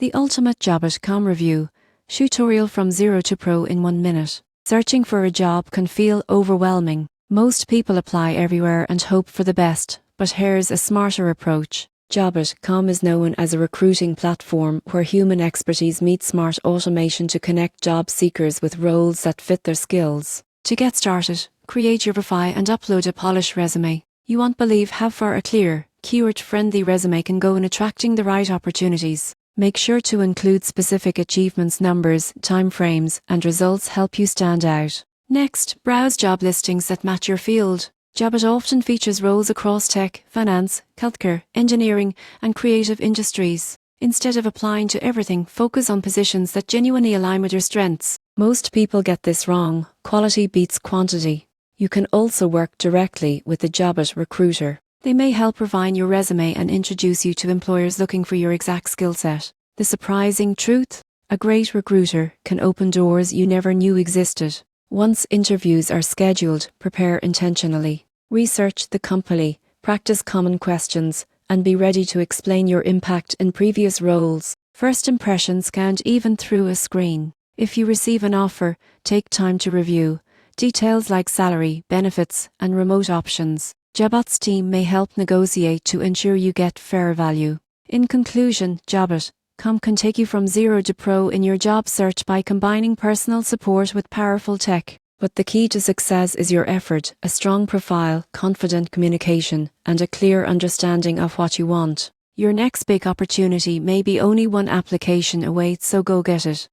The ultimate Jobotcom review. Tutorial from zero to pro in 1 minute. Searching for a job can feel overwhelming. Most people apply everywhere and hope for the best, but here's a smarter approach. Jobotcom is known as a recruiting platform where human expertise meets smart automation to connect job seekers with roles that fit their skills. To get started, create your profile and upload a polished resume. You won't believe how far a clear, keyword-friendly resume can go in attracting the right opportunities. Make sure to include specific achievements, numbers, timeframes, and results help you stand out. Next, browse job listings that match your field. Jobot often features roles across tech, finance, healthcare, engineering, and creative industries. Instead of applying to everything, focus on positions that genuinely align with your strengths. Most people get this wrong. Quality beats quantity. You can also work directly with the Jobot recruiter. They may help refine your resume and introduce you to employers looking for your exact skill set. The surprising truth? A great recruiter can open doors you never knew existed. Once interviews are scheduled, prepare intentionally. Research the company, practice common questions, and be ready to explain your impact in previous roles. First impressions count even through a screen. If you receive an offer, take time to review details like salary, benefits, and remote options. Jobot's team may help negotiate to ensure you get fair value. In conclusion, Jobotcom can take you from zero to pro in your job search by combining personal support with powerful tech. But the key to success is your effort, a strong profile, confident communication, and a clear understanding of what you want. Your next big opportunity may be only one application away, so go get it.